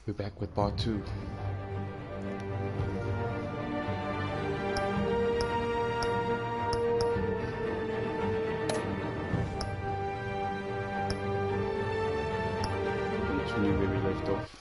We're back with part 2. Continue where we left off.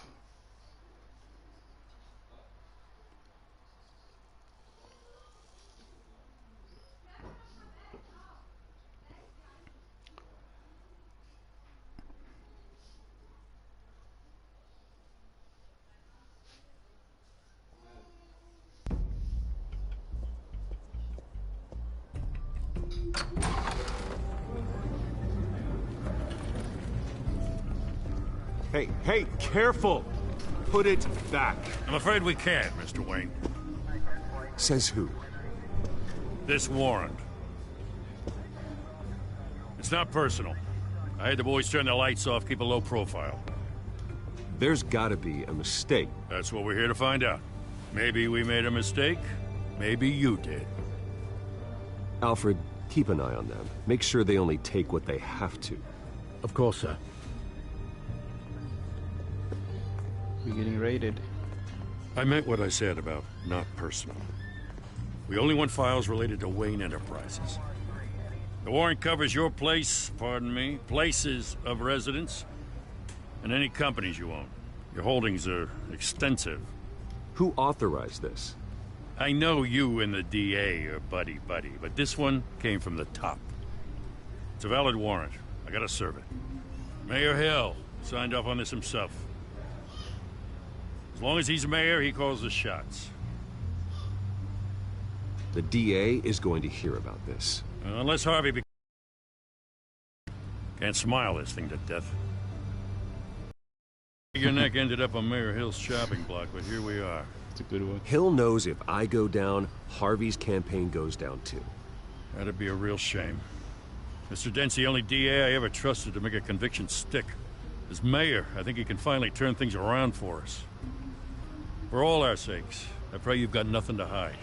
Hey, careful! Put it back. I'm afraid we can't, Mr. Wayne. Says who? This warrant. It's not personal. I had the boys turn the lights off, keep a low profile. There's gotta be a mistake. That's what we're here to find out. Maybe we made a mistake. Maybe you did. Alfred, keep an eye on them. Make sure they only take what they have to. Of course, sir. We're getting raided. I meant what I said about not personal. We only want files related to Wayne Enterprises. The warrant covers your place, pardon me, places of residence, and any companies you own. Your holdings are extensive. Who authorized this? I know you and the DA are buddy-buddy, but this one came from the top. It's a valid warrant. I gotta serve it. Mayor Hill signed off on this himself. As long as he's mayor, he calls the shots. The DA is going to hear about this. Unless Harvey can't smile this thing to death. Your neck ended up on Mayor Hill's shopping block, but here we are. It's a good one. Hill knows if I go down, Harvey's campaign goes down too. That'd be a real shame. Mr. Dent's the only DA I ever trusted to make a conviction stick. As mayor, I think he can finally turn things around for us. For all our sakes, I pray you've got nothing to hide.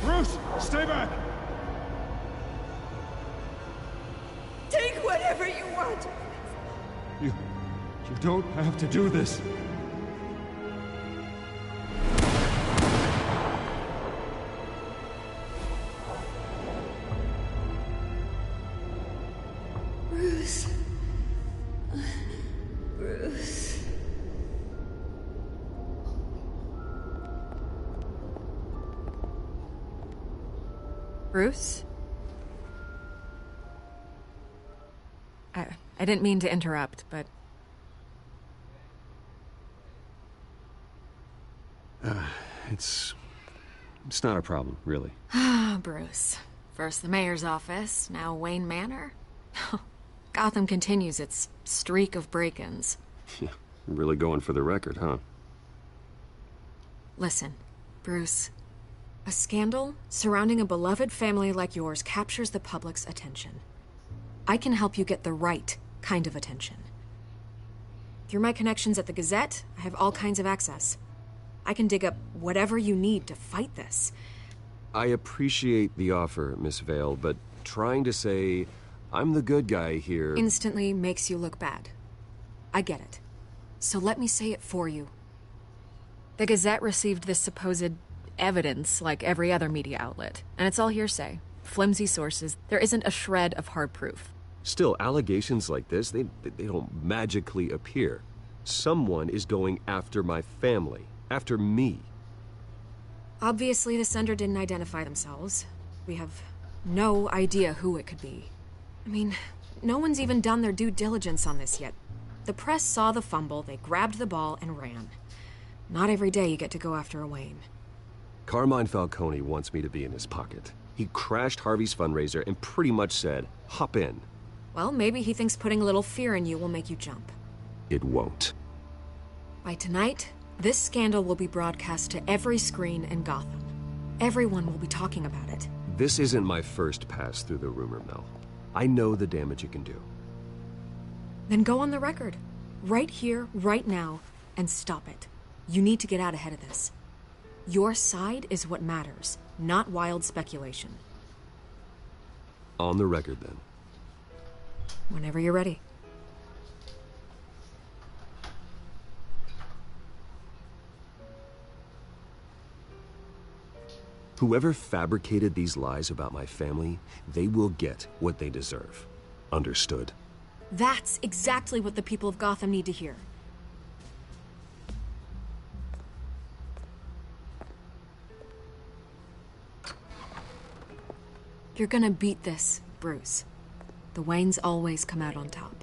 Bruce, stay back! Take whatever you want. You don't have to do this. Bruce. Bruce. Bruce? I didn't mean to interrupt, but... It's not a problem, really. Ah, Bruce. First the mayor's office, now Wayne Manor. Gotham continues its streak of break-ins. Yeah, really going for the record, huh? Listen, Bruce. A scandal surrounding a beloved family like yours captures the public's attention. I can help you get the right kind of attention. Through my connections at the Gazette, I have all kinds of access. I can dig up whatever you need to fight this. I appreciate the offer, Miss Vale, but trying to say I'm the good guy here... Instantly makes you look bad. I get it. So let me say it for you. The Gazette received this supposed evidence like every other media outlet, and it's all hearsay. Flimsy sources. There isn't a shred of hard proof. Still, allegations like this, they don't magically appear. Someone is going after my family. After me. Obviously, the sender didn't identify themselves. We have no idea who it could be. I mean, no one's even done their due diligence on this yet. The press saw the fumble, they grabbed the ball and ran. Not every day you get to go after a Wayne. Carmine Falcone wants me to be in his pocket. He crashed Harvey's fundraiser and pretty much said, hop in. Well, maybe he thinks putting a little fear in you will make you jump. It won't. By tonight, this scandal will be broadcast to every screen in Gotham. Everyone will be talking about it. This isn't my first pass through the rumor mill. I know the damage it can do. Then go on the record. Right here, right now, and stop it. You need to get out ahead of this. Your side is what matters, not wild speculation. On the record, then. Whenever you're ready. Whoever fabricated these lies about my family, they will get what they deserve. Understood? That's exactly what the people of Gotham need to hear. You're gonna beat this, Bruce. The Waynes always come out on top.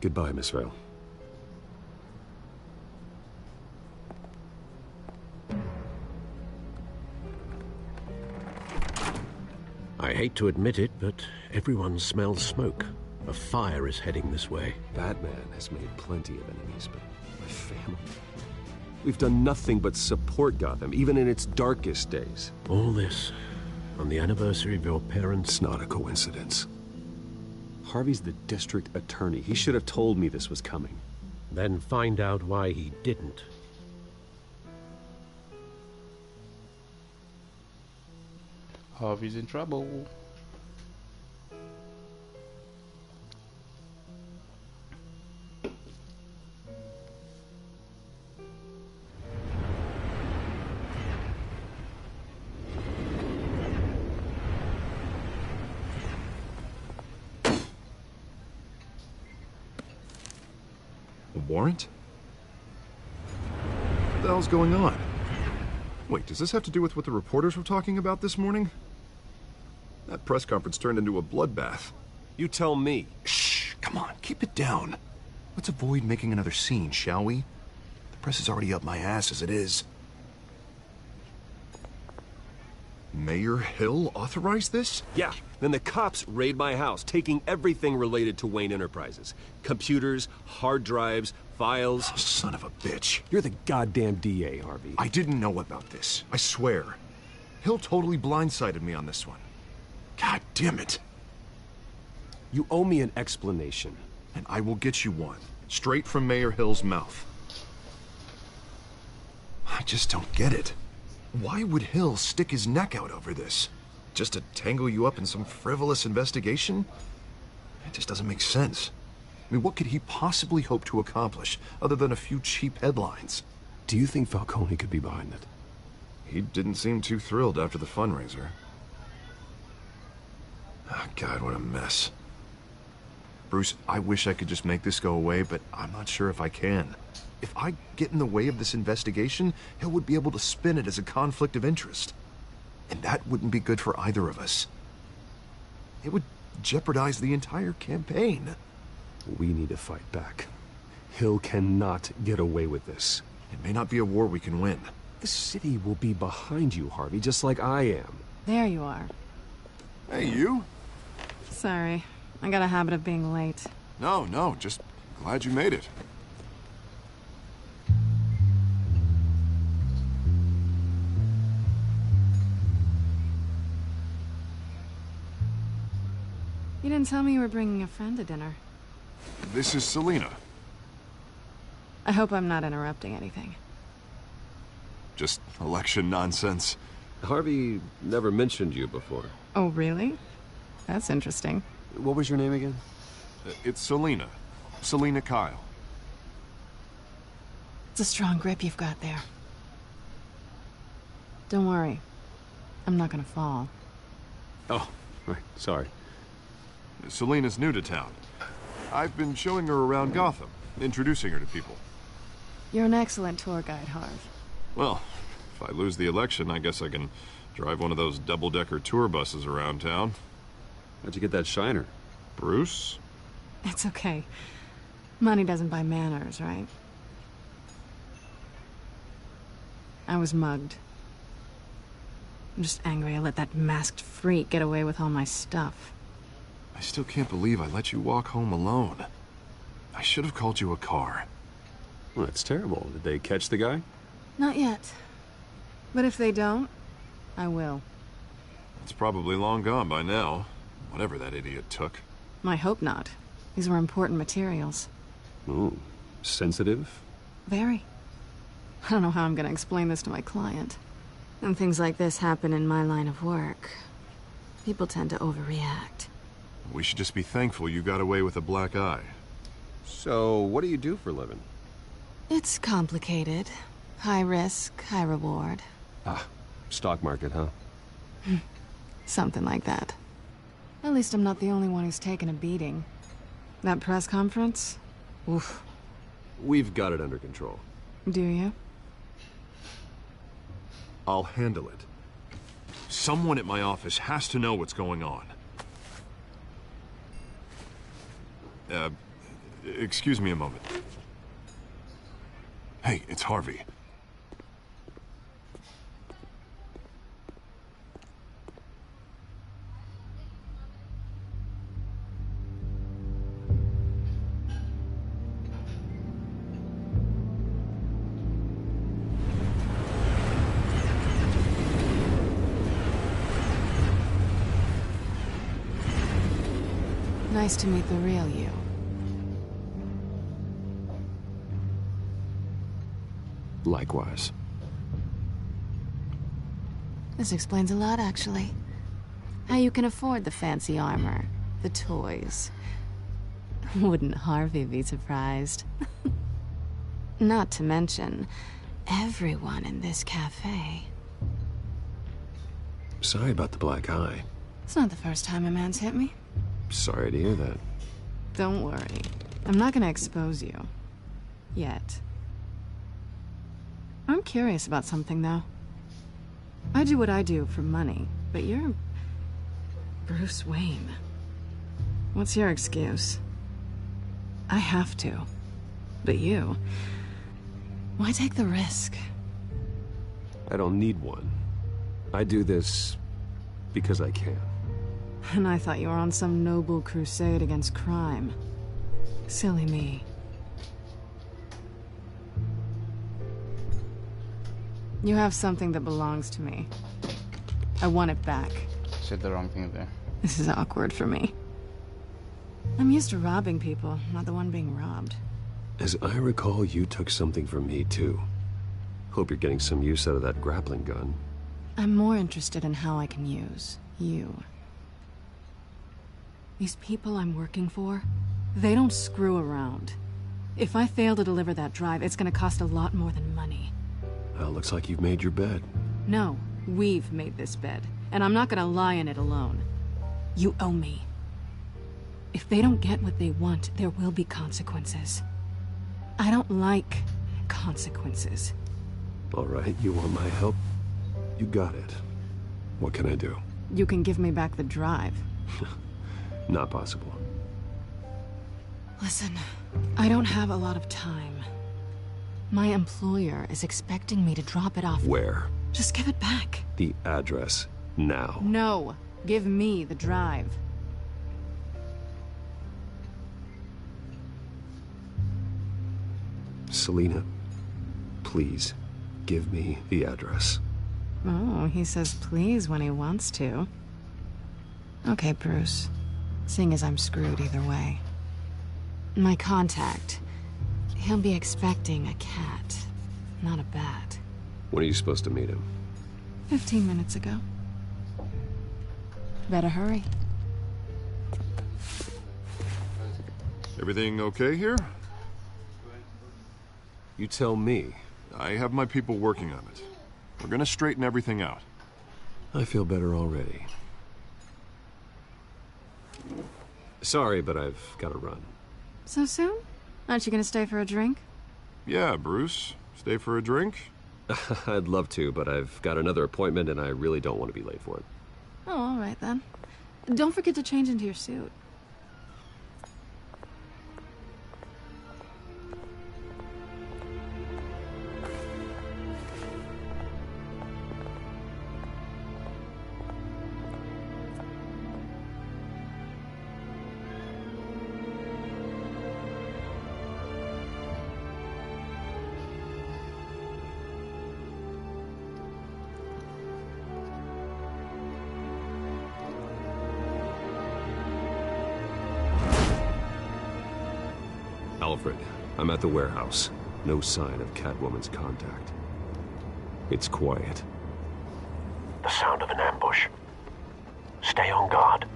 Goodbye, Miss Vale. I hate to admit it, but everyone smells smoke. A fire is heading this way. Batman has made plenty of enemies, but my family... We've done nothing but support Gotham, even in its darkest days. All this on the anniversary of your parents' It's not a coincidence. Harvey's the district attorney. He should have told me this was coming. Then find out why he didn't. Harvey's in trouble. A warrant? What the hell's going on? Wait, does this have to do with what the reporters were talking about this morning? That press conference turned into a bloodbath. You tell me. Shh, come on, keep it down. Let's avoid making another scene, shall we? The press is already up my ass as it is. Mayor Hill authorized this? Yeah, then the cops raid my house, taking everything related to Wayne Enterprises. Computers, hard drives, files. Oh, son of a bitch. You're the goddamn DA, Harvey. I didn't know about this, I swear. Hill totally blindsided me on this one. God damn it. You owe me an explanation. And I will get you one, straight from Mayor Hill's mouth. I just don't get it. Why would Hill stick his neck out over this? Just to tangle you up in some frivolous investigation? It just doesn't make sense. I mean, what could he possibly hope to accomplish other than a few cheap headlines? Do you think Falcone could be behind it? He didn't seem too thrilled after the fundraiser. Oh, God, what a mess. Bruce, I wish I could just make this go away, but I'm not sure if I can. If I get in the way of this investigation, Hill would be able to spin it as a conflict of interest. And that wouldn't be good for either of us. It would jeopardize the entire campaign. We need to fight back. Hill cannot get away with this. It may not be a war we can win. The city will be behind you, Harvey, just like I am. There you are. Hey, you? Sorry. I got a habit of being late. No, just glad you made it. You didn't tell me you were bringing a friend to dinner. This is Selina. I hope I'm not interrupting anything. Just election nonsense. Harvey never mentioned you before. Oh, really? That's interesting. What was your name again? It's Selina. Selina Kyle. It's a strong grip you've got there. Don't worry. I'm not gonna fall. Oh, right. Sorry. Selina's new to town. I've been showing her around Gotham, introducing her to people. You're an excellent tour guide, Harv. Well, if I lose the election, I guess I can drive one of those double-decker tour buses around town. How'd you get that shiner? Bruce? It's okay. Money doesn't buy manners, right? I was mugged. I'm just angry I let that masked freak get away with all my stuff. I still can't believe I let you walk home alone. I should have called you a car. Well, that's terrible. Did they catch the guy? Not yet. But if they don't, I will. It's probably long gone by now. Whatever that idiot took. I hope not. These were important materials. Ooh, sensitive? Very. I don't know how I'm gonna explain this to my client. When things like this happen in my line of work, people tend to overreact. We should just be thankful you got away with a black eye. So, what do you do for a living? It's complicated. High risk, high reward. Ah, stock market, huh? Something like that. At least I'm not the only one who's taken a beating. That press conference? Oof. We've got it under control. Do you? I'll handle it. Someone at my office has to know what's going on. Excuse me a moment. Hey, it's Harvey. Nice to meet the real you. Likewise. This explains a lot, actually. How you can afford the fancy armor, the toys. Wouldn't Harvey be surprised? Not to mention, everyone in this cafe. Sorry about the black eye. It's not the first time a man's hit me. Sorry to hear that. Don't worry. I'm not gonna expose you. Yet. I'm curious about something, though. I do what I do for money, but you're... Bruce Wayne. What's your excuse? I have to. But you... Why take the risk? I don't need one. I do this because I can. And I thought you were on some noble crusade against crime. Silly me. You have something that belongs to me. I want it back. Said the wrong thing there. This is awkward for me. I'm used to robbing people, not the one being robbed. As I recall, you took something from me, too. Hope you're getting some use out of that grappling gun. I'm more interested in how I can use you. These people I'm working for, they don't screw around. If I fail to deliver that drive, it's gonna cost a lot more than money. Well, looks like you've made your bed. No, we've made this bed, and I'm not gonna lie in it alone. You owe me. If they don't get what they want, there will be consequences. I don't like consequences. All right, you want my help? You got it. What can I do? You can give me back the drive. Not possible. Listen, I don't have a lot of time. My employer is expecting me to drop it off. Where? Just give it back. The address, now. No, give me the drive. Selina, please, give me the address. Oh, he says please when he wants to. Okay, Bruce. Seeing as I'm screwed either way. My contact. He'll be expecting a cat, not a bat. When are you supposed to meet him? 15 minutes ago. Better hurry. Everything okay here? You tell me. I have my people working on it. We're gonna straighten everything out. I feel better already. Sorry, but I've got to run. So soon? Aren't you gonna stay for a drink? Yeah, Bruce. Stay for a drink? I'd love to, but I've got another appointment and I really don't want to be late for it. Oh, all right then. Don't forget to change into your suit. Alfred, I'm at the warehouse. No sign of Catwoman's contact. It's quiet. The sound of an ambush. Stay on guard.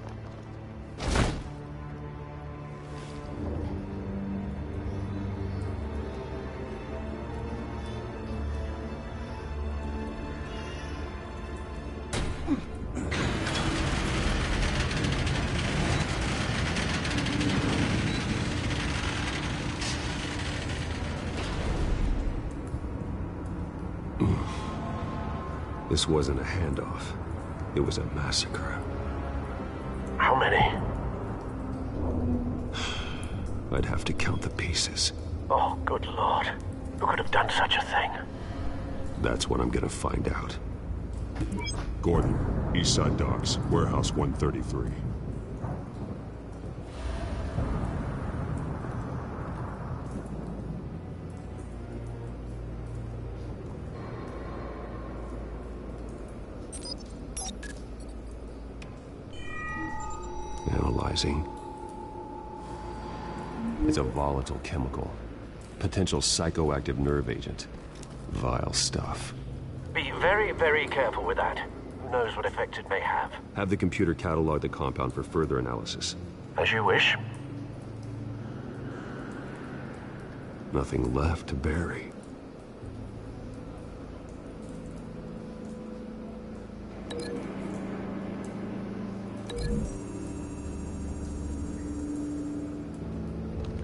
This wasn't a handoff. It was a massacre. How many? I'd have to count the pieces. Oh, good lord. Who could have done such a thing? That's what I'm gonna find out. Gordon, Eastside Docks, Warehouse 133. Analyzing. It's a volatile chemical. Potential psychoactive nerve agent. Vile stuff. Be very, very careful with that. Who knows what effects it may have? Have the computer catalog the compound for further analysis. As you wish. Nothing left to bury.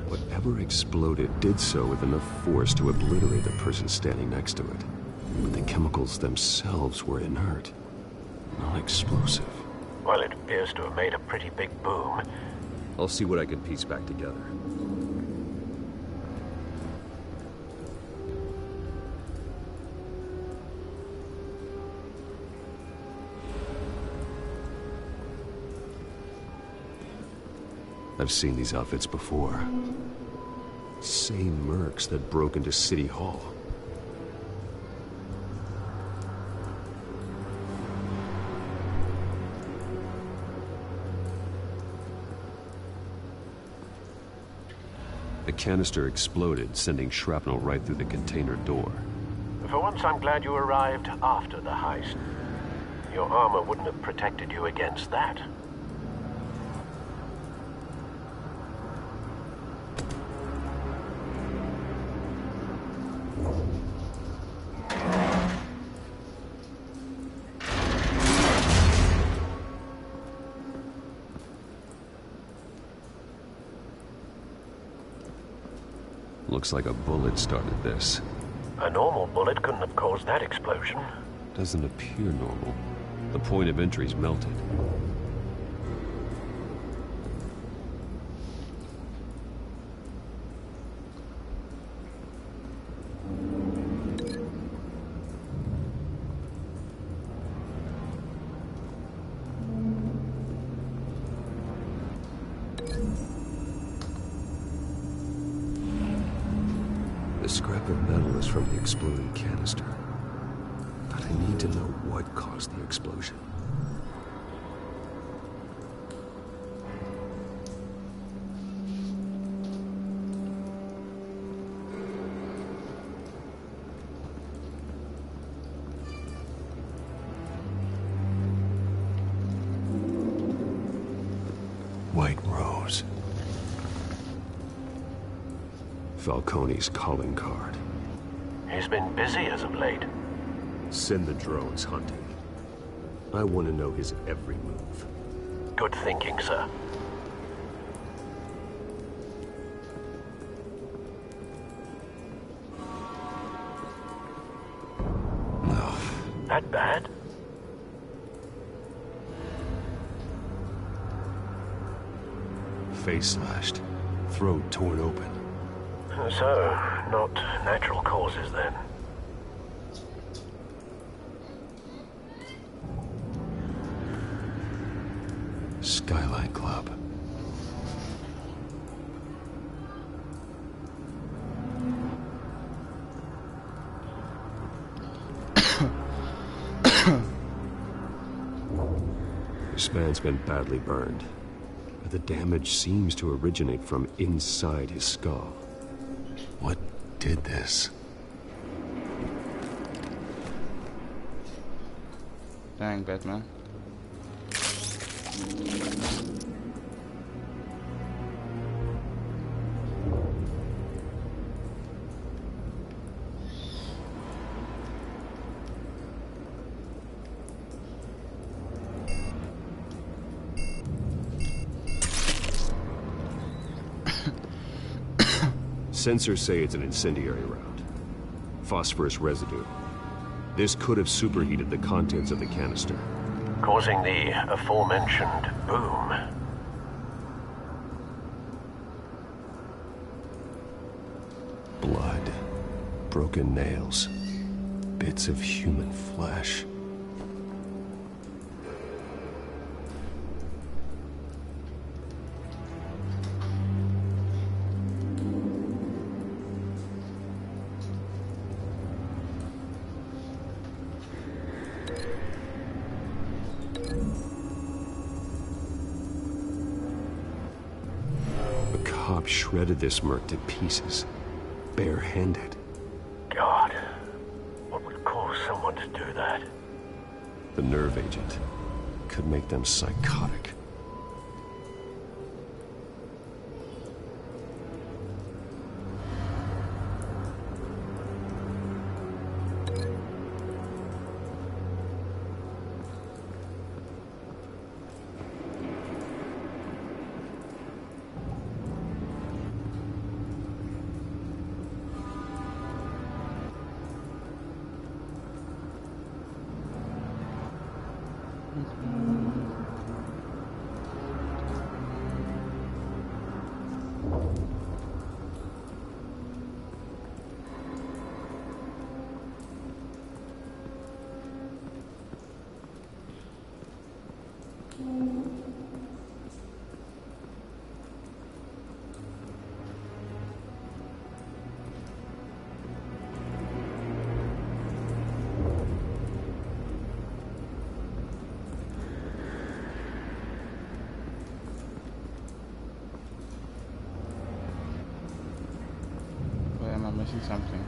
Whatever exploded did so with enough force to obliterate the person standing next to it. But the chemicals themselves were inert, not explosive. Well, it appears to have made a pretty big boom. I'll see what I can piece back together. I've seen these outfits before. Same mercs that broke into City Hall. The canister exploded, sending shrapnel right through the container door. For once, I'm glad you arrived after the heist. Your armor wouldn't have protected you against that. Looks like a bullet started this. A normal bullet couldn't have caused that explosion. Doesn't appear normal. The point of entry's melted. The scrap of metal is from the exploding canister. But I need to know what caused the explosion. White Rose. Falcone's calling card. He's been busy as of late. Send the drones hunting. I want to know his every move. Good thinking, sir. No. That bad? Face slashed. Throat torn open. So, not natural causes then. Skyline Club. This man's been badly burned, but the damage seems to originate from inside his skull. did this. Dang, Batman. Sensors say it's an incendiary round. Phosphorus residue. This could have superheated the contents of the canister, causing the aforementioned boom. Blood, broken nails, bits of human flesh. Shredded this merc to pieces, barehanded. God, what would cause someone to do that? The nerve agent could make them psychotic. Missing something.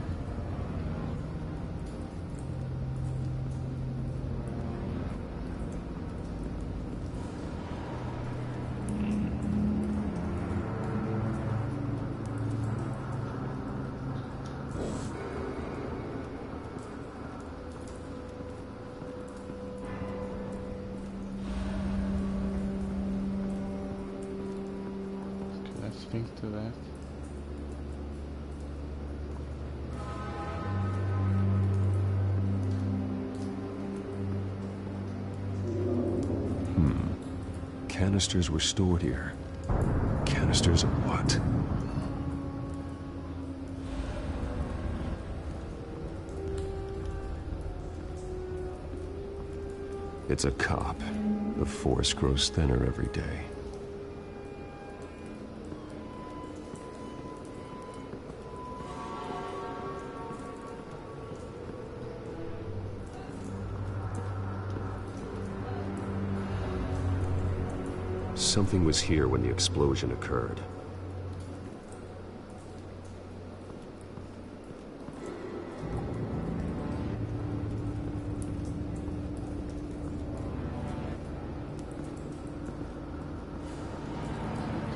Okay, let's think to that. Canisters were stored here. Canisters of what? It's a cop. The force grows thinner every day. Something was here when the explosion occurred. To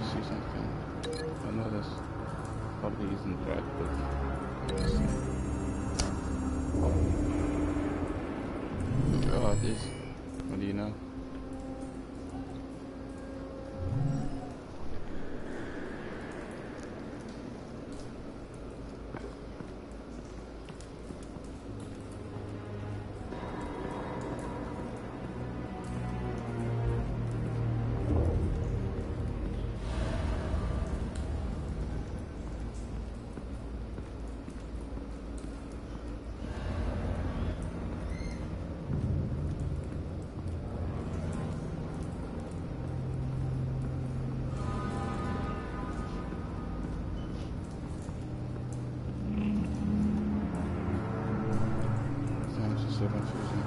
see something. I know this probably isn't right, but let's see. Oh, this. What do you know? So confusing.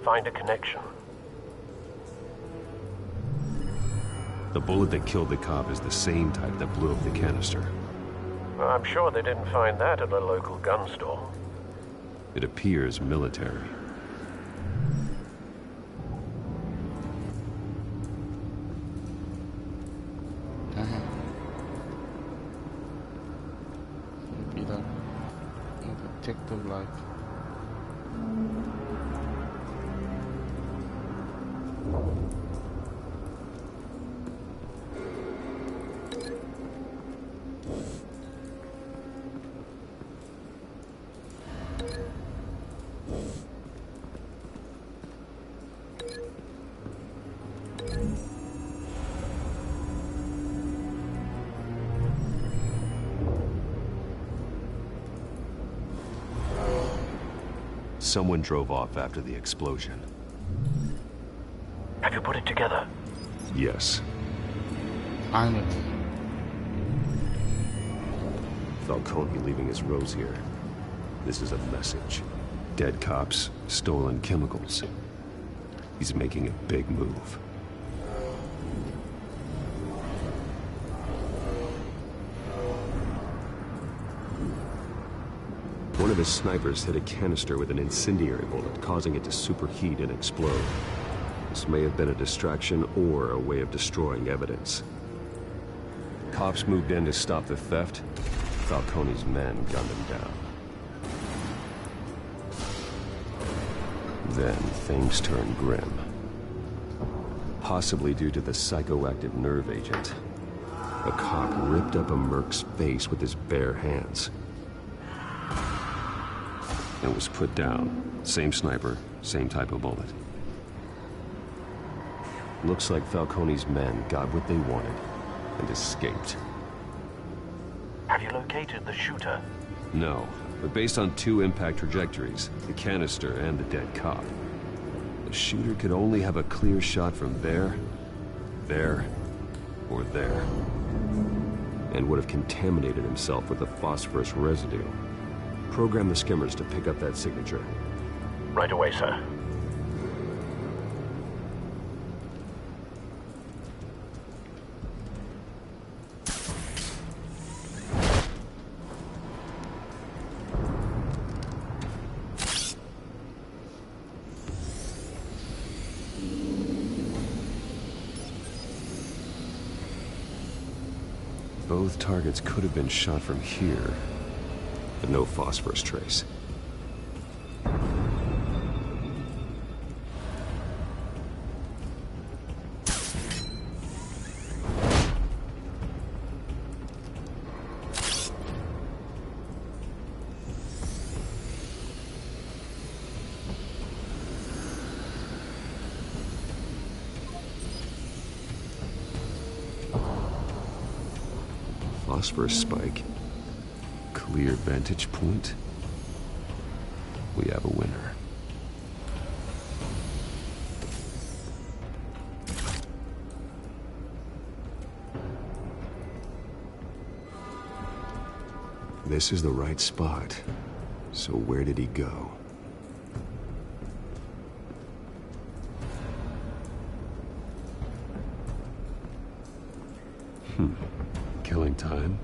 find a connection. The bullet that killed the cop is the same type that blew up the canister. I'm sure they didn't find that at a local gun store. It appears military. Maybe that detective like. Someone drove off after the explosion. Have you put it together? Yes. Finally. Falcone leaving his rose here. This is a message. Dead cops, stolen chemicals. He's making a big move. One of his snipers hit a canister with an incendiary bullet, causing it to superheat and explode. This may have been a distraction or a way of destroying evidence. Cops moved in to stop the theft. Falcone's men gunned him down. Then things turned grim. Possibly due to the psychoactive nerve agent. A cop ripped up a merc's face with his bare hands. And was put down. Same sniper, same type of bullet. Looks like Falcone's men got what they wanted and escaped. Have you located the shooter? No, but based on two impact trajectories, the canister and the dead cop, the shooter could only have a clear shot from there, or there, and would have contaminated himself with the phosphorus residue. Program the skimmers to pick up that signature. Right away, sir. Both targets could have been shot from here, but no phosphorus trace. Phosphorus spike. Clear vantage point. We have a winner. This is the right spot. So where did he go? Killing time.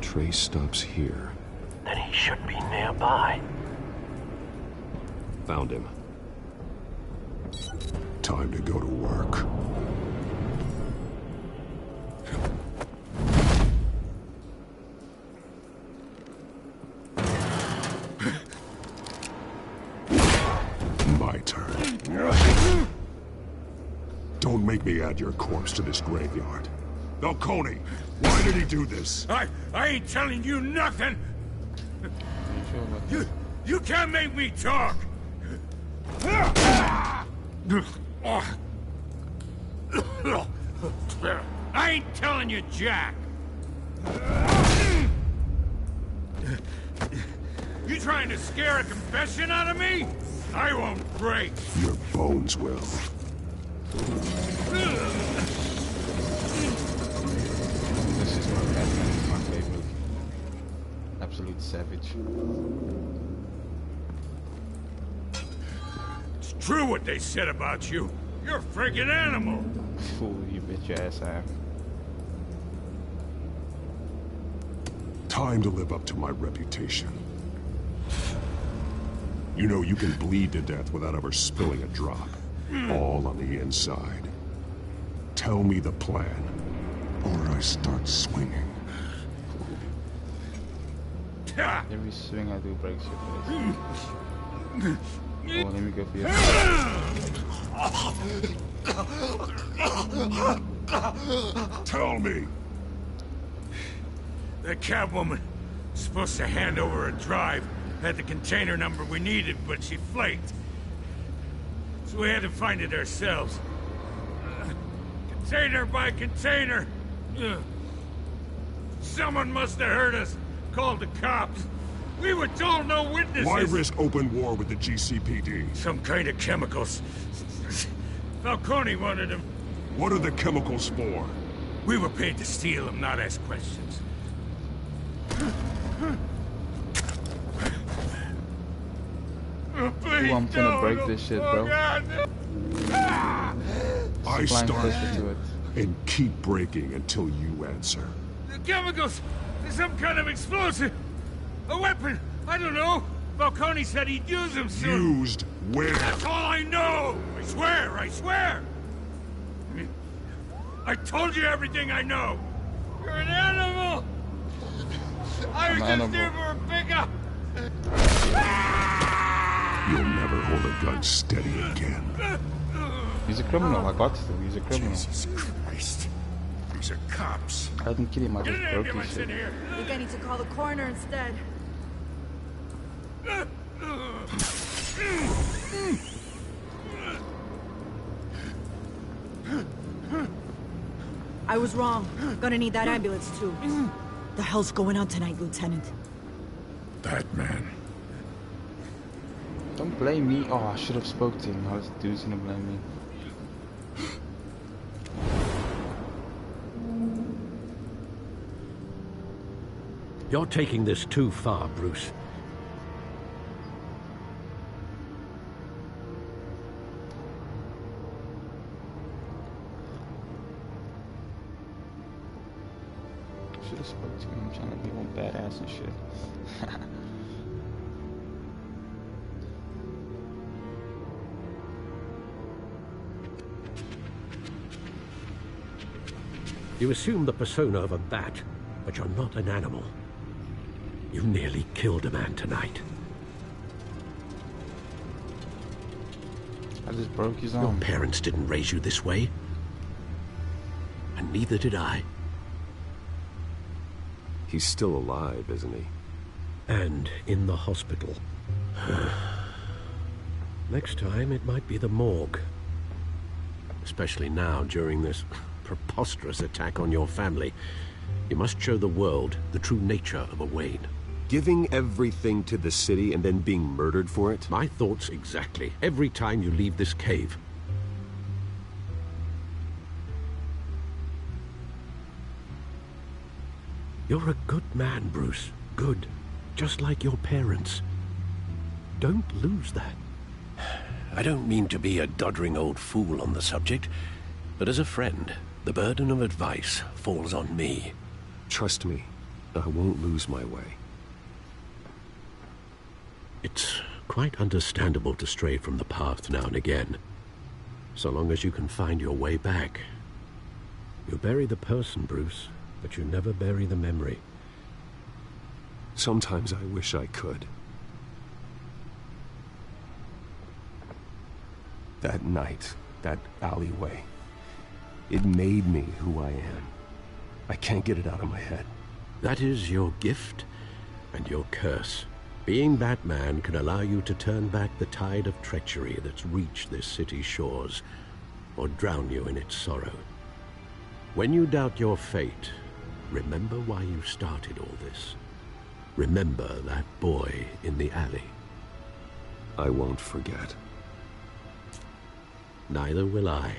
Trace stops here. Then he should be nearby. Found him. Time to go to work. My turn. Don't make me add your corpse to this graveyard. Falcone, why did he do this? I ain't telling you nothing! You can't make me talk! I ain't telling you, Jack! You trying to scare a confession out of me? I won't break! Your bones will. This is my favorite. absolute savage. It's true what they said about you. You're a friggin' animal. Fool, you bitch ass I am. Time to live up to my reputation. You know you can bleed to death without ever spilling a drop. All on the inside. Tell me the plan, or I start swinging. Every swing I do breaks your face. Oh, let me go for you. Tell me! The Catwoman was supposed to hand over a drive. Had the container number we needed, but she flaked. So we had to find it ourselves. Container by container. Someone must have heard us. Called the cops. We were told no witnesses. Why risk open war with the GCPD? Some kind of chemicals. Falcone wanted them. What are the chemicals for? We were paid to steal them, not ask questions. Ooh, I'm gonna break this shit, bro. I Blind start closer to it. and keep breaking until you answer. The chemicals! There's some kind of explosive! A weapon! I don't know! Falcone said he'd use them soon! Used where? That's all I know! I swear! I swear! I told you everything I know! You're an animal! I was just here for a pickup! You'll never hold a gun steady again. He's a criminal, I got to. He's a criminal. Jesus Christ. These are cops. I didn't kill him, I Get just an broke his ambulance shit. in here! I think I need to call the coroner instead. I was wrong. Gonna need that ambulance too. The hell's going on tonight, Lieutenant? Batman. Don't blame me. Oh, I should have spoke to him. How is the dude's gonna blame me? You're taking this too far, Bruce. Should have spoke to him. I'm trying to be one badass and shit. You assume the persona of a bat, but you're not an animal. You nearly killed a man tonight. I just broke his Your arm. parents didn't raise you this way. And neither did I. He's still alive, isn't he? And in the hospital. Next time, it might be the morgue. Especially now, during this preposterous attack on your family. You must show the world the true nature of a Wayne. Giving everything to the city and then being murdered for it? My thoughts exactly. Every time you leave this cave. You're a good man, Bruce. Good. Just like your parents. Don't lose that. I don't mean to be a doddering old fool on the subject, but as a friend, the burden of advice falls on me. Trust me, I won't lose my way. It's quite understandable to stray from the path now and again, so long as you can find your way back. You bury the person, Bruce, but you never bury the memory. Sometimes I wish I could. That night, that alleyway, it made me who I am. I can't get it out of my head. That is your gift and your curse. Being Batman can allow you to turn back the tide of treachery that's reached this city's shores, or drown you in its sorrow. When you doubt your fate, remember why you started all this. Remember that boy in the alley. I won't forget. Neither will I.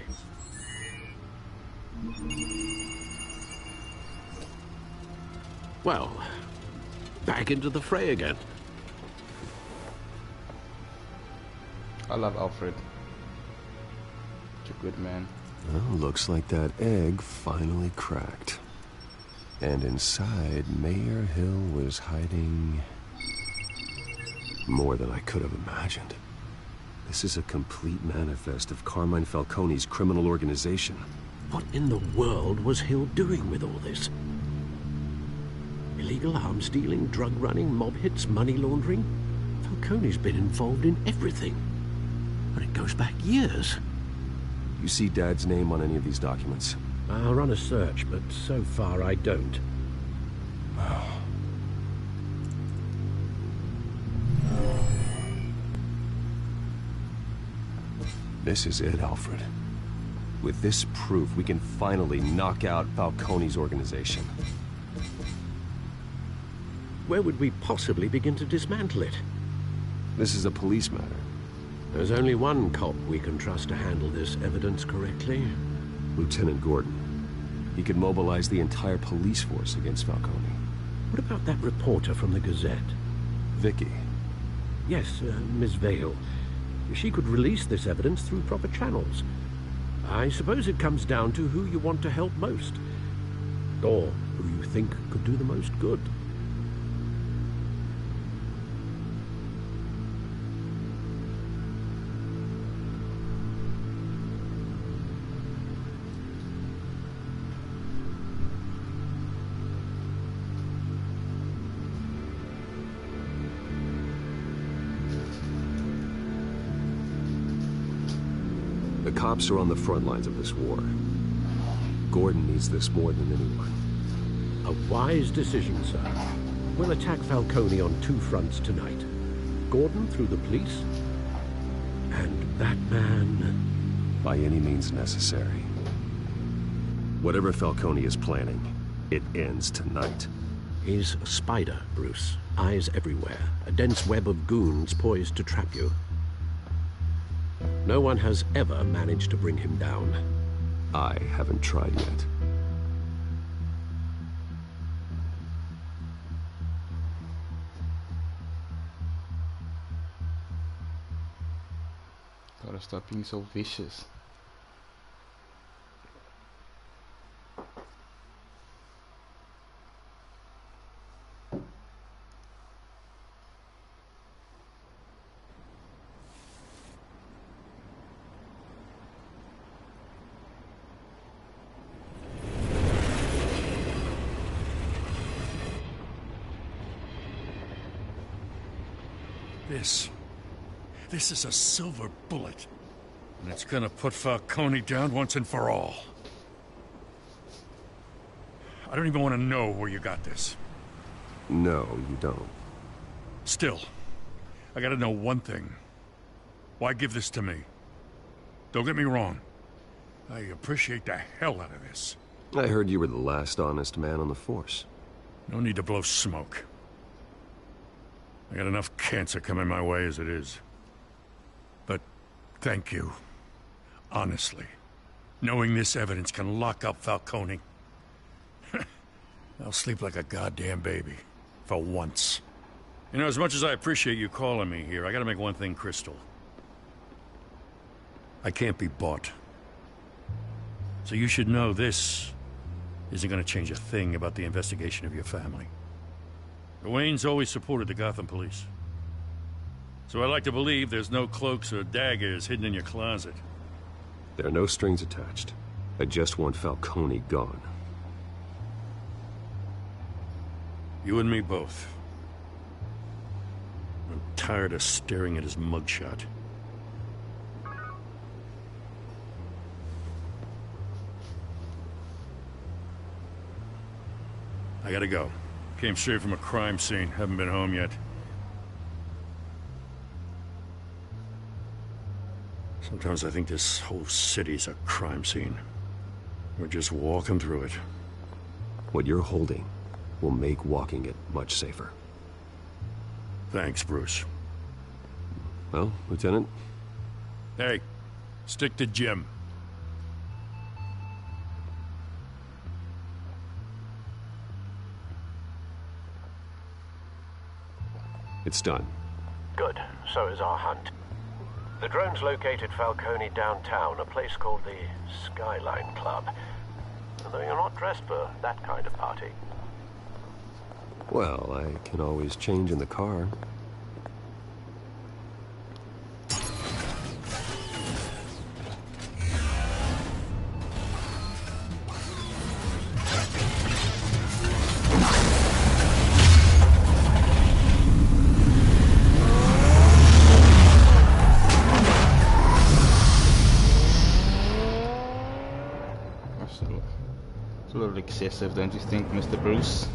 Well, back into the fray again. I love Alfred. Such a good man. Well, looks like that egg finally cracked. And inside, Mayor Hill was hiding more than I could have imagined. This is a complete manifest of Carmine Falcone's criminal organization. What in the world was Hill doing with all this? Illegal arms dealing, drug running, mob hits, money laundering? Falcone's been involved in everything. And it goes back years. You see Dad's name on any of these documents? I'll run a search, but so far I don't. This is it, Alfred. With this proof, we can finally knock out Falcone's organization. Where would we possibly begin to dismantle it? This is a police matter. There's only one cop we can trust to handle this evidence correctly. Lieutenant Gordon. He could mobilize the entire police force against Falcone. What about that reporter from the Gazette? Vicky. Yes, Miss Vale. She could release this evidence through proper channels. I suppose it comes down to who you want to help most. Or who you think could do the most good. The cops are on the front lines of this war. Gordon needs this more than anyone. A wise decision, sir. We'll attack Falcone on two fronts tonight. Gordon through the police, and that man... by any means necessary. Whatever Falcone is planning, it ends tonight. He's a spider, Bruce. Eyes everywhere. A dense web of goons poised to trap you. No one has ever managed to bring him down. I haven't tried yet. Gotta stop being so vicious. This is a silver bullet. And it's gonna put Falcone down once and for all. I don't even want to know where you got this. No, you don't. Still, I gotta know one thing. Why give this to me? Don't get me wrong. I appreciate the hell out of this. I heard you were the last honest man on the force. No need to blow smoke. I got enough cancer coming my way as it is. But thank you. Honestly. Knowing this evidence can lock up Falcone. I'll sleep like a goddamn baby. For once. You know, as much as I appreciate you calling me here, I gotta make one thing crystal. I can't be bought. So you should know this isn't gonna change a thing about the investigation of your family. The Waynes always supported the Gotham police. So I like to believe there's no cloaks or daggers hidden in your closet. There are no strings attached. I just want Falcone gone. You and me both. I'm tired of staring at his mugshot. I gotta go. Came straight from a crime scene. Haven't been home yet. Sometimes I think this whole city's a crime scene. We're just walking through it. What you're holding will make walking it much safer. Thanks, Bruce. Well, Lieutenant? Hey, stick to Jim. It's done. Good. So is our hunt. The drone's located Falcone downtown, a place called the Skyline Club. Although you're not dressed for that kind of party. Well, I can always change in the car. It's a little excessive, don't you think, Mr. Bruce?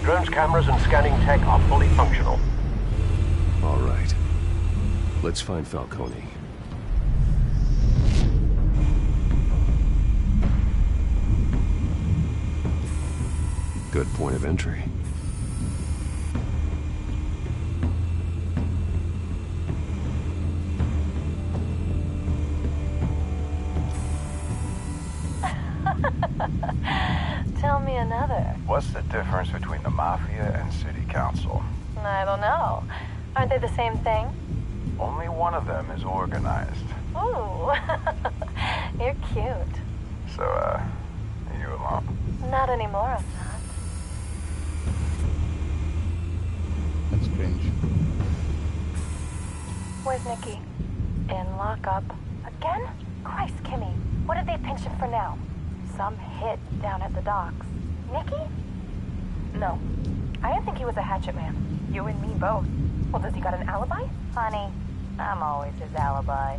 Drone's cameras and scanning tech are fully functional. All right. Let's find Falcone. Good point of entry. Tell me another. What's the difference between the Mafia and City Council? I don't know. Aren't they the same thing? Only one of them is organized. Ooh. You're cute. So, are you alone? Not anymore, I'm not. That's cringe. Where's Nikki? In lockup. Again? Christ, Kimmy. What did they pinch him for now? Some hit down at the docks. Nikki? No. I didn't think he was a hatchet man. You and me both. Well, does he got an alibi? Honey, I'm always his alibi.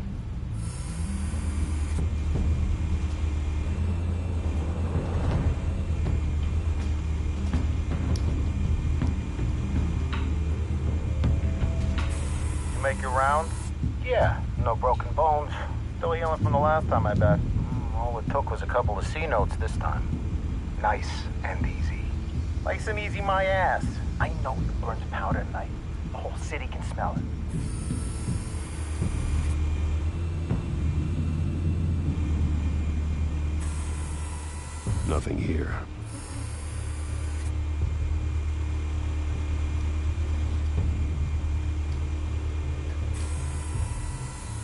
You make your round? Yeah, no broken bones. Still healing from the last time, I bet. All it took was a couple of C notes this time. Nice and easy. Nice and easy my ass. I know it burns powder at night. The whole city can smell it. Nothing here.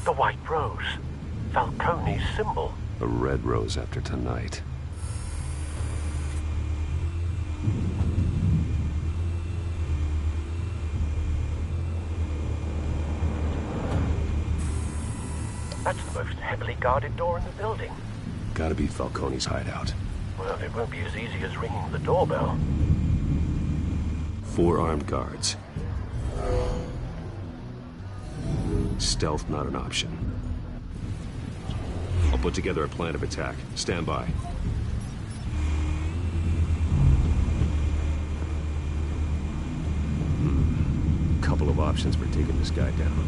The White Rose. Falcone's symbol. A red rose after tonight. That's the most heavily guarded door in the building. Gotta be Falcone's hideout. Well, it won't be as easy as ringing the doorbell. 4 armed guards. Stealth not an option. I'll put together a plan of attack. Stand by. Couple of options for taking this guy down.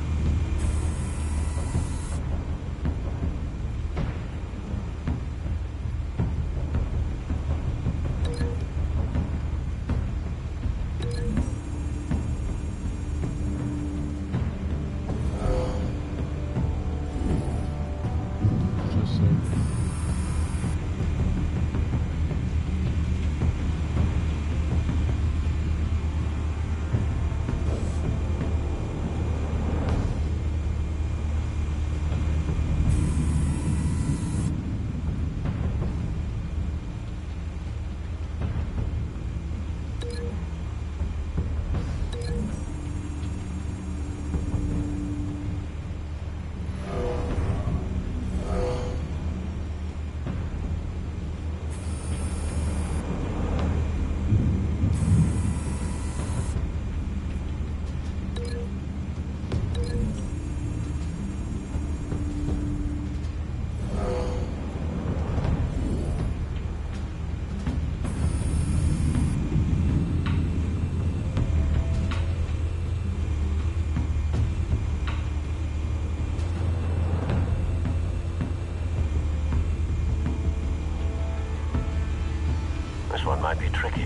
This one might be tricky.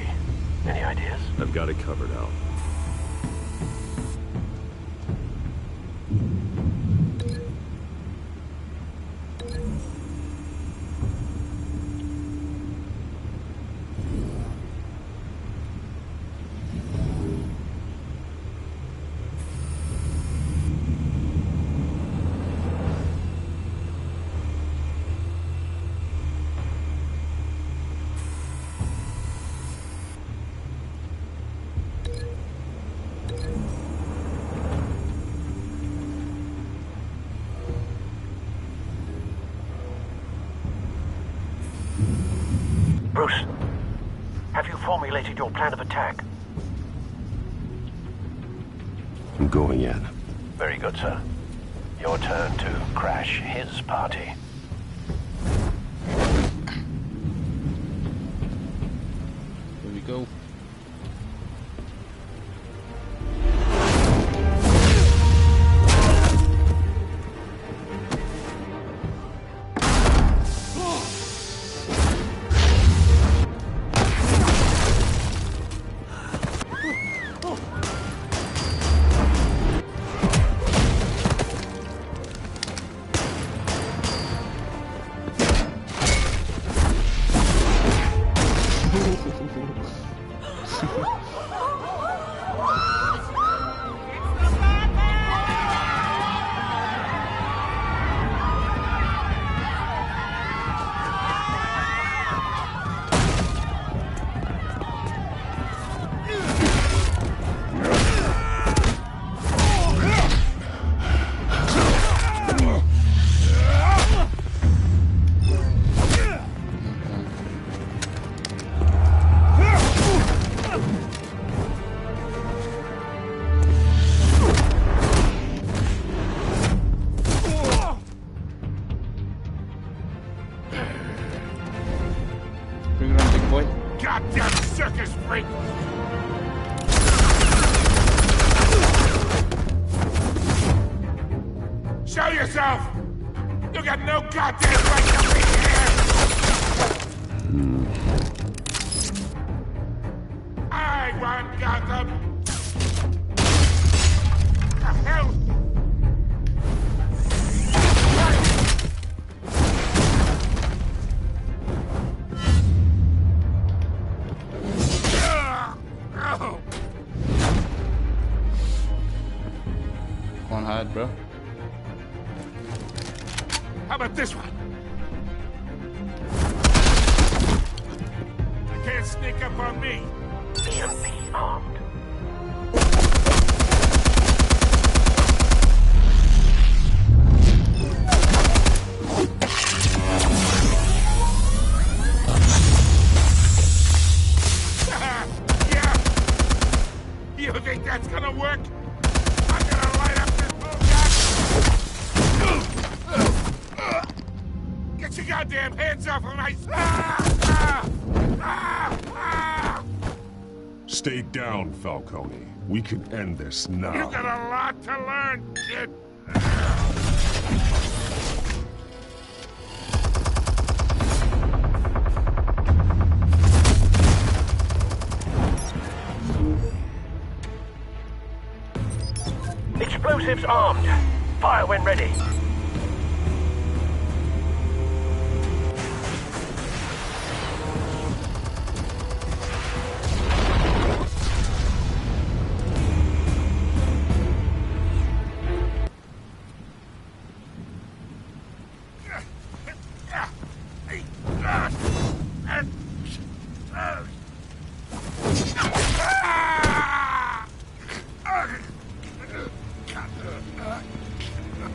Any ideas? I've got it covered, Al. Bruce, have you formulated your plan of attack? I'm going in. Very good, sir. Your turn to crash his party. Here we go. Bring it on, big boy. Goddamn circus freak! Show yourself! You got no goddamn right to be here! I want Gotham! The hell? Go on, hide, bro. How about this one? You can't sneak up on me. EMP armed. Yeah. You think that's gonna work? I'm gonna light up this bullshit. Get your goddamn hands off of my... Stay down, Falcone. We can end this now. You got a lot to learn, kid. Explosives armed. Fire when ready.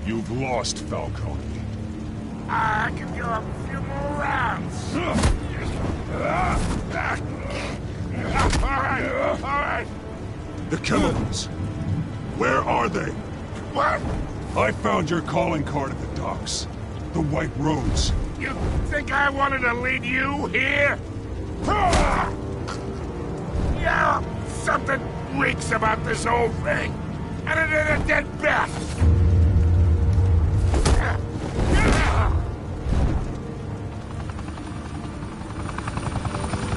You've lost, Falcone. I can go a few more rounds. All right. The chemicals. Where are they? What? I found your calling card at the docks. The White Rose. You think I wanted to lead you here? Yeah, something reeks about this whole thing. And it is a dead bat.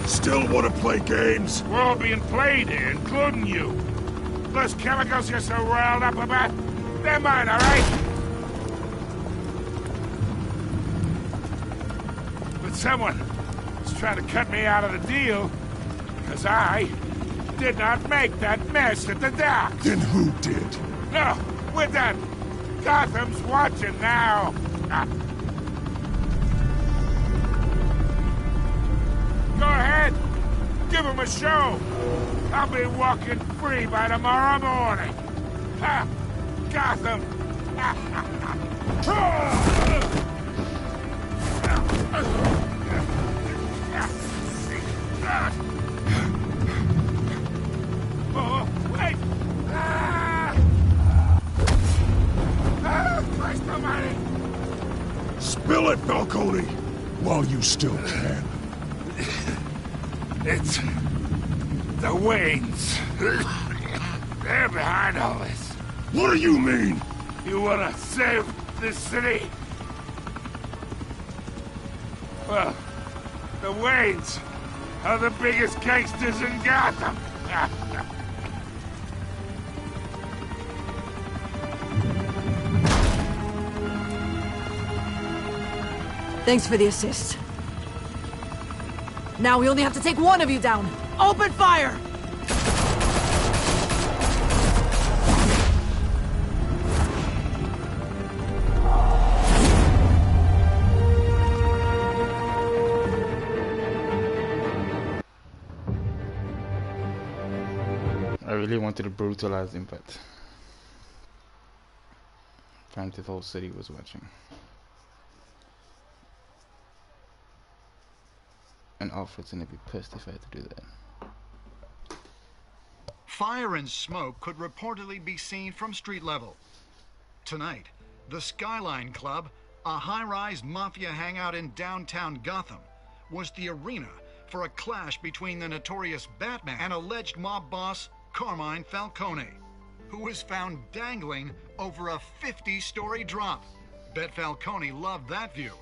Still want to play games? We're all being played here, including you. Those chemicals you're so riled up about, they're mine, all right? But someone is trying to cut me out of the deal, because I did not make that mess at the dock. Then who did? No, we're done. Gotham's watching now. Go ahead. Give him a show. I'll be walking free by tomorrow morning. Ha! Gotham. Oh, wait! Christ almighty! Spill it, Falcone, while you still can. It's the Waynes. They're behind all this. What do you mean? You wanna save this city? Well, the Waynes are the biggest gangsters in Gotham. Thanks for the assist. Now we only have to take one of you down. Open fire! I really wanted to brutalize him, but apparently the whole city was watching. And Alfred's gonna be pissed if I had to do that. Fire and smoke could reportedly be seen from street level. Tonight, the Skyline Club, a high-rise mafia hangout in downtown Gotham, was the arena for a clash between the notorious Batman and alleged mob boss Carmine Falcone, who was found dangling over a 50-story drop. Bet Falcone loved that view.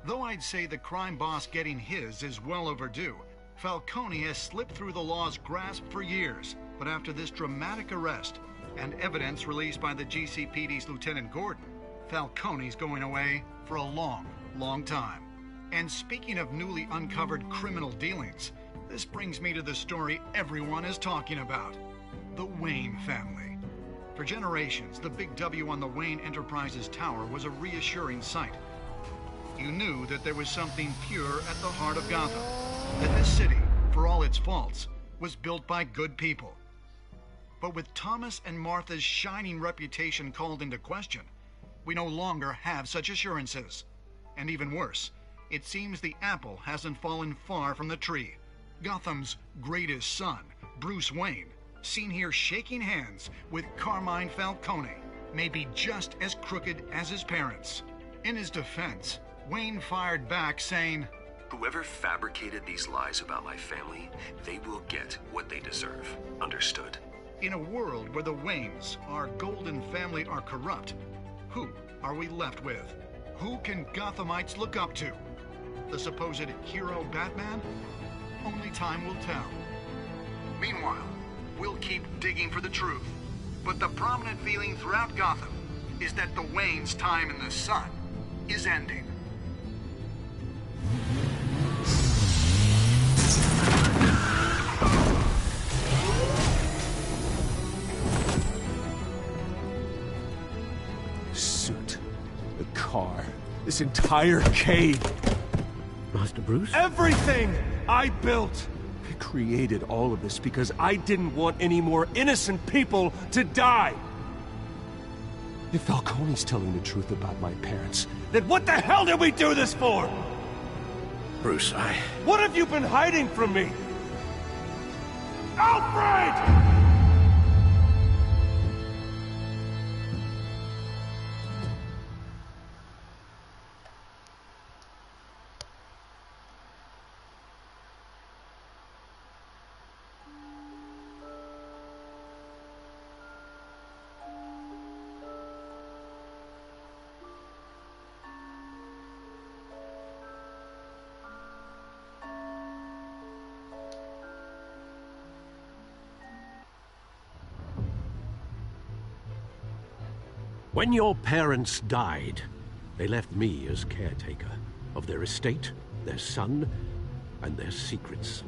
Though I'd say the crime boss getting his is well overdue, Falcone has slipped through the law's grasp for years. But after this dramatic arrest and evidence released by the GCPD's Lieutenant Gordon, Falcone's going away for a long, long time. And speaking of newly uncovered criminal dealings, this brings me to the story everyone is talking about: the Wayne family. For generations, the big W on the Wayne Enterprises tower was a reassuring sight. You knew that there was something pure at the heart of Gotham, that this city, for all its faults, was built by good people. But with Thomas and Martha's shining reputation called into question, we no longer have such assurances. And even worse, it seems the apple hasn't fallen far from the tree. Gotham's greatest son, Bruce Wayne, seen here shaking hands with Carmine Falcone, may be just as crooked as his parents. In his defense, Wayne fired back, saying, "Whoever fabricated these lies about my family, they will get what they deserve. Understood?" In a world where the Waynes, our golden family, are corrupt, who are we left with? Who can Gothamites look up to? The supposed hero Batman? Only time will tell. Meanwhile, we'll keep digging for the truth. But the prominent feeling throughout Gotham is that the Waynes' time in the sun is ending. Suit, the car, this entire cave. Master Bruce? Everything I built! I created all of this because I didn't want any more innocent people to die! If Falcone's telling the truth about my parents, then what the hell did we do this for? Bruce, What have you been hiding from me? Alfred! When your parents died, they left me as caretaker of their estate, their son, and their secrets.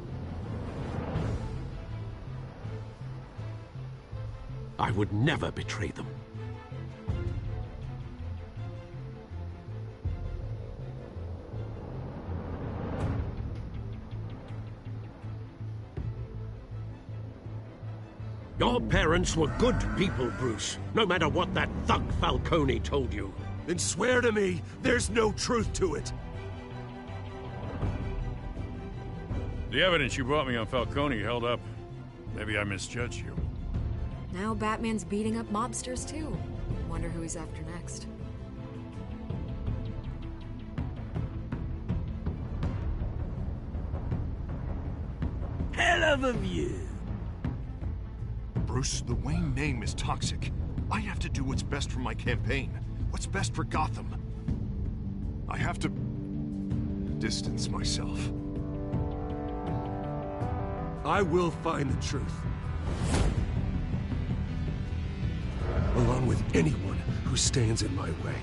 I would never betray them. Your parents were good people, Bruce, no matter what that thug Falcone told you. Then swear to me there's no truth to it. The evidence you brought me on Falcone held up. Maybe I misjudged you. Now Batman's beating up mobsters, too. Wonder who he's after next. Hell of a view. Bruce, the Wayne name is toxic. I have to do what's best for my campaign. What's best for Gotham. I have to distance myself. I will find the truth. Along with anyone who stands in my way.